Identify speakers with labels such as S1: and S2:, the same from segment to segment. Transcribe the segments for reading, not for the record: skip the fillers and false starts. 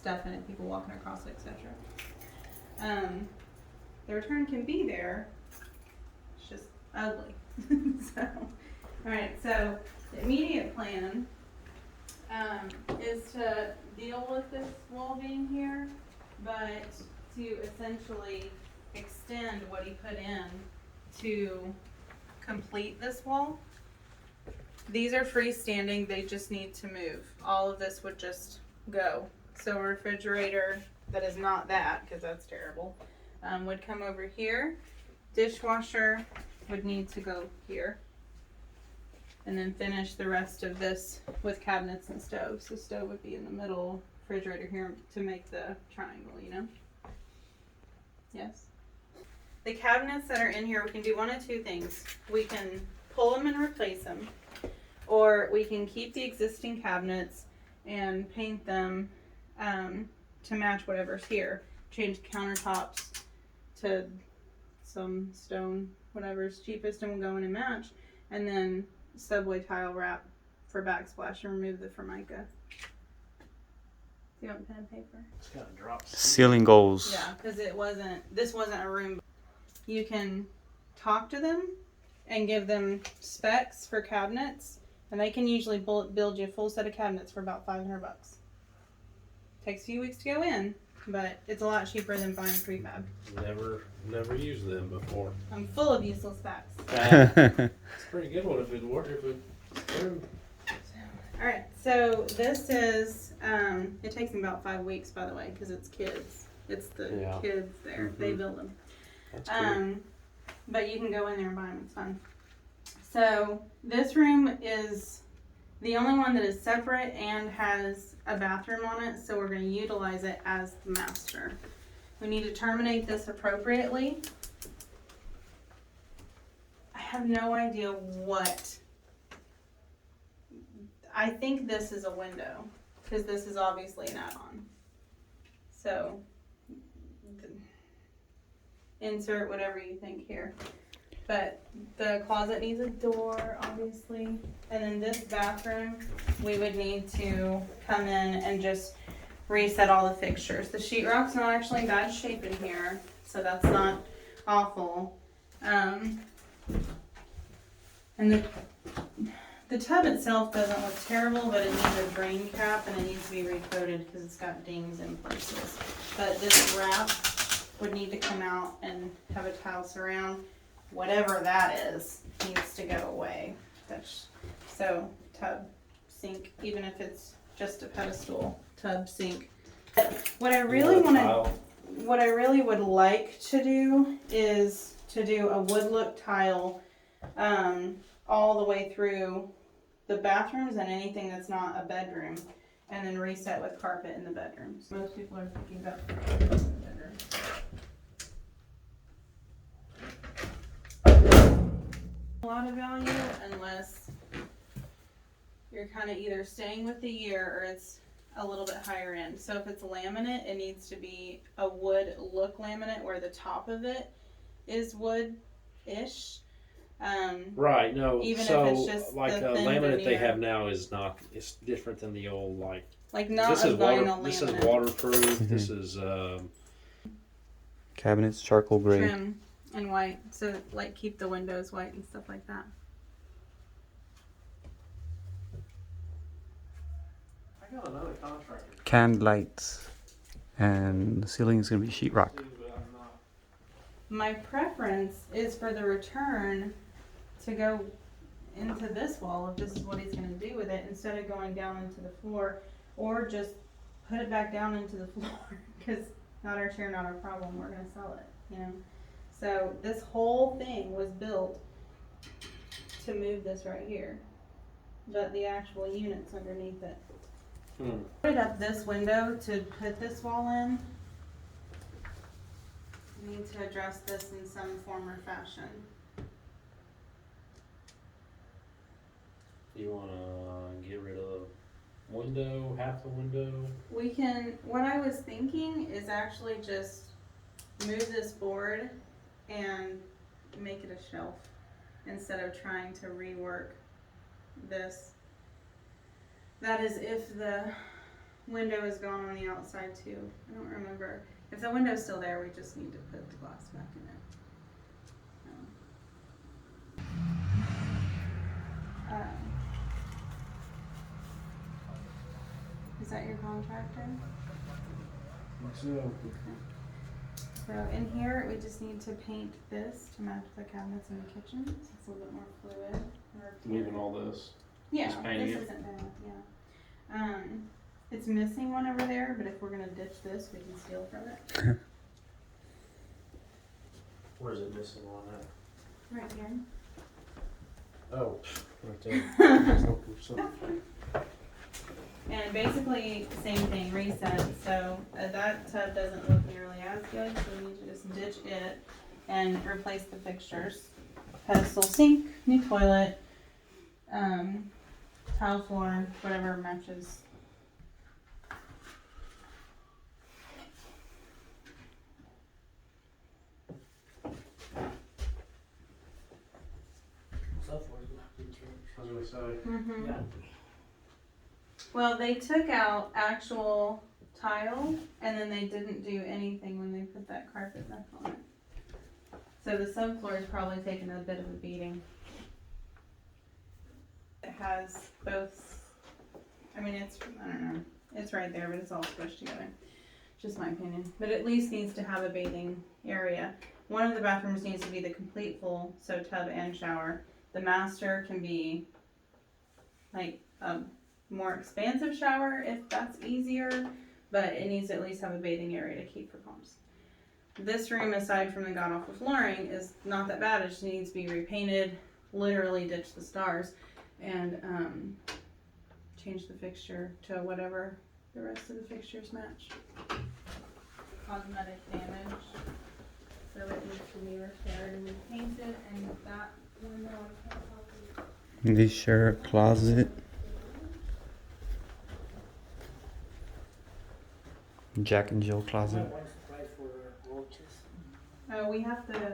S1: stuff in it, people walking across it, etc. The return can be there, it's just ugly. So, alright, so the immediate plan is to deal with this wall being here, but to essentially extend what he put in to complete this wall. These are freestanding, they just need to move. All of this would just go. So a refrigerator that is not that, because that's terrible, would come over here. Dishwasher would need to go here. And then finish the rest of this with cabinets and stoves. The stove would be in the middle, refrigerator here to make the triangle, you know? Yes? The cabinets that are in here, we can do one of two things. We can pull them and replace them, or we can keep the existing cabinets and paint them to match whatever's here. Change countertops to some stone, whatever's cheapest, and we'll go in and match. And then subway tile wrap for backsplash and remove the Formica. Do you want pen and paper?
S2: It's kind of drops.
S3: Ceiling goals.
S1: Yeah, because this wasn't a room. You can talk to them and give them specs for cabinets, and they can usually build you a full set of cabinets for about $500. Takes a few weeks to go in, but it's a lot cheaper than buying prefab.
S2: Never used them before.
S1: I'm full of useless facts.
S2: It's pretty good one if it worked.
S1: Alright, so this is, it takes them about 5 weeks, by the way, because it's kids. It's the kids there. They build them.
S2: That's cool.
S1: But you can go in there and buy them. It's fun. So this room is the only one that is separate and has a bathroom on it, so we're going to utilize it as the master. We need to terminate this appropriately. I have no idea what. I think this is a window, because this is obviously an add-on. So, insert whatever you think here. But the closet needs a door, obviously. And then this bathroom, we would need to come in and just reset all the fixtures. The sheetrock's not actually in bad shape in here, so that's not awful. And the tub itself doesn't look terrible, but it needs a drain cap and it needs to be recoated because it's got dings in places. But this wrap would need to come out and have a tile surround. Whatever that is needs to go away. So tub, sink, even if it's just a pedestal, tub, sink. What I really would like to do is to do a wood look tile all the way through the bathrooms and anything that's not a bedroom, and then reset with carpet in the bedrooms. Most people are thinking about carpet in the bedroom. A lot of value unless you're kind of either staying with the year or it's a little bit higher end. So if it's laminate, it needs to be a wood look laminate where the top of it is wood-ish.
S2: Right, no,
S1: even
S2: so
S1: if it's just
S2: like
S1: the
S2: the
S1: thin
S2: laminate they
S1: veneer.
S2: have now is not, it's different than the old, like
S1: Not
S2: this
S1: a
S2: is
S1: vinyl
S2: this is
S1: laminate.
S2: waterproof, this is
S3: Cabinets, charcoal gray.
S1: Trim and white, so like keep the windows white and stuff like that.
S2: I got another contractor.
S3: Canned lights. And the ceiling is going to be sheetrock.
S1: My preference is for the return to go into this wall if this is what he's going to do with it, instead of going down into the floor, or just put it back down into the floor, because not our chair, not our problem, we're going to sell it, you know. So this whole thing was built to move this right here, but the actual unit's underneath it. Put up this window to put this wall in. We need to address this in some form or fashion.
S2: You wanna get rid of window, half the window?
S1: We can, what I was thinking is actually just move this board and make it a shelf instead of trying to rework this. That is if the window is gone on the outside too. I don't remember. If the window's still there, we just need to put the glass back in it. Is that your contractor? Okay. So in here, we just need to paint this to match the cabinets in the kitchen, so it's a little bit more fluid.
S2: Leaving all this.
S1: Yeah,
S2: Just painting
S1: this
S2: it?
S1: isn't bad, yeah. It's missing one over there, but if we're gonna ditch this, we can steal from it.
S2: Where's it missing on that?
S1: Right here.
S2: Oh, right there.
S1: And basically, same thing, reset, so that tub doesn't look nearly as good, so we need to just ditch it and replace the fixtures. Pedestal sink, new toilet, tile floor, whatever matches.
S2: I was gonna say.
S1: Mm-hmm.
S4: Yeah.
S1: Well, they took out actual tile and then they didn't do anything when they put that carpet back on it. So the subfloor is probably taking a bit of a beating. It has both, I mean, I don't know, it's right there, but it's all squished together. Just my opinion. But at least needs to have a bathing area. One of the bathrooms needs to be the complete full, so tub and shower. The master can be like a more expansive shower if that's easier, but it needs to at least have a bathing area to keep for pumps. This room, aside from the god awful flooring, is not that bad. It just needs to be repainted, literally ditch the stars, and change the fixture to whatever the rest of the fixtures match. Cosmetic damage, so it needs to be repaired and repainted, and that window I can't help
S3: This shirt closet. Jack and Jill closet.
S1: We have to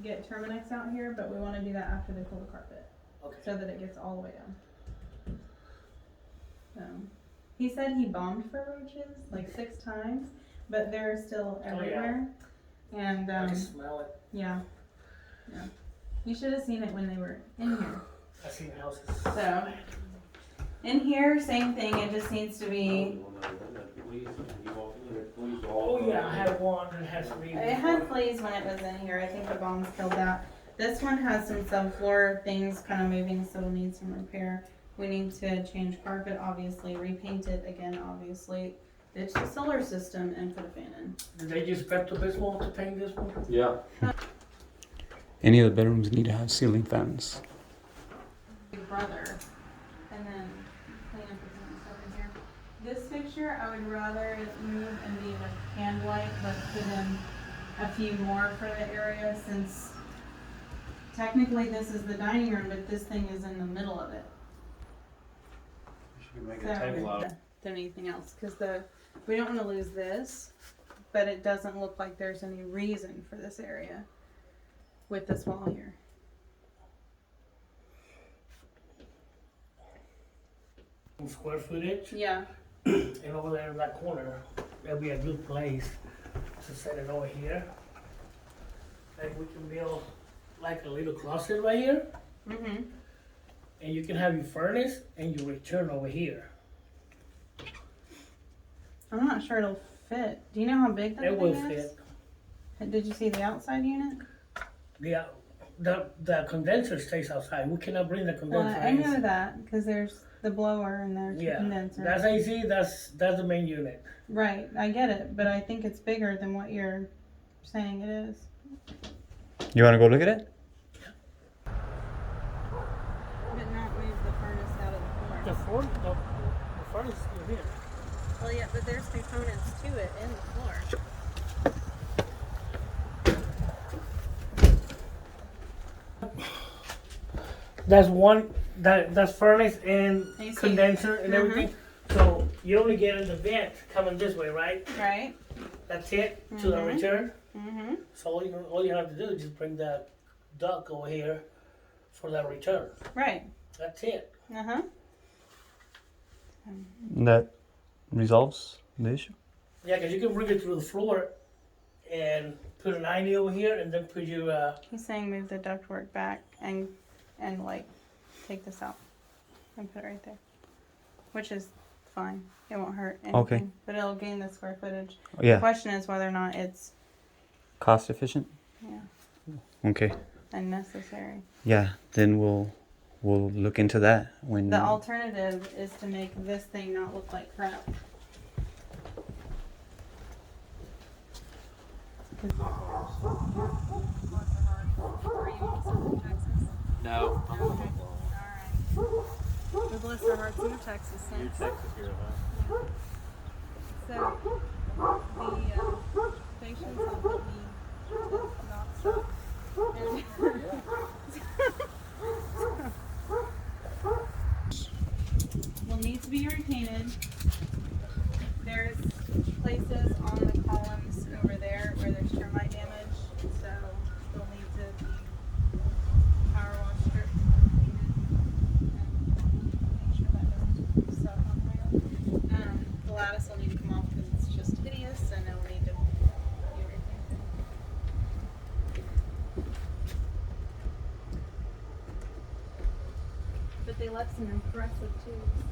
S1: get Terminex out here, but we want to do that after they pull the carpet,
S4: Okay.
S1: so that it gets all the way down. He said he bombed for roaches like 6 times, but they're still
S4: Oh, yeah.
S1: everywhere. And
S4: I can smell it.
S1: yeah. You should have seen it when they were in here.
S4: I've seen houses.
S1: So in here, same thing. It just needs to be.
S4: Oh yeah, I had one that has to be.
S1: It had fleas when it was in here. I think the bombs killed that. This one has some subfloor things kind of moving, so it'll need some repair. We need to change carpet, obviously, repaint it again, obviously. Ditch the solar system and put a fan in.
S4: Did they just prep this one to paint this one?
S2: Yeah.
S3: Any of the bedrooms need to have ceiling fans.
S1: Big brother, and then clean up the stuff in here. This picture, I would rather it move and be with candlelight, but put in a few more for the area, since technically this is the dining room, but this thing is in the middle of it.
S2: Should we make a table out of
S1: Than anything else, because we don't want to lose this, but it doesn't look like there's any reason for this area with this wall here.
S4: Square footage,
S1: Yeah.
S4: and over there in that corner, that'll be a good place to set it over here. Like we can build like a little closet right here,
S1: Mm-hmm.
S4: and you can have your furnace and your return over here.
S1: I'm not sure it'll fit. Do you know how big that
S4: It will
S1: thing is?
S4: fit.
S1: Did you see the outside unit?
S4: Yeah, the condenser stays outside. We cannot bring the
S1: Well,
S4: condenser
S1: I know
S4: in.
S1: that because there's the blower and there's the
S4: Yeah,
S1: condenser.
S4: that's AC. That's the main unit.
S1: Right, I get it, but I think it's bigger than what you're saying it is.
S3: You want to go look at it?
S1: But not move the furnace out of the floor.
S4: The furnace is still here.
S1: Well, yeah, but there's components to it in the floor.
S4: That's one. That's furnace and
S1: AC.
S4: condenser and everything. So you only get in the vent coming this way, right?
S1: Right?
S4: That's it to the
S1: Mhm.
S4: return.
S1: Mm-hmm.
S4: So all you have to do is just bring that duct over here for that return.
S1: Right.
S4: That's it.
S1: Uh-huh.
S3: That resolves the issue.
S4: Yeah, because you can bring it through the floor and put an 90 over here and then put your,
S1: He's saying move the ductwork back and like take this out and put it right there, which is fine. It won't hurt anything,
S3: Okay.
S1: but it'll gain the square footage. The
S3: Yeah,
S1: question is whether or not it's
S3: cost efficient. Okay.
S1: unnecessary.
S3: Yeah, then we'll look into that when.
S1: The alternative is to make this thing not look like crap.
S2: No.
S1: We bless our hearts in Texas.
S2: Your Texas here, huh?
S1: So the stations will put me to not stop. Will need to be repainted. There's places on the columns over there where there's termite damage, so they'll need to be power wash stripped and painted and make sure that doesn't suck on there. The lattice will need to come off because it's just hideous and it'll need to be repainted. But they left some impressive tubes.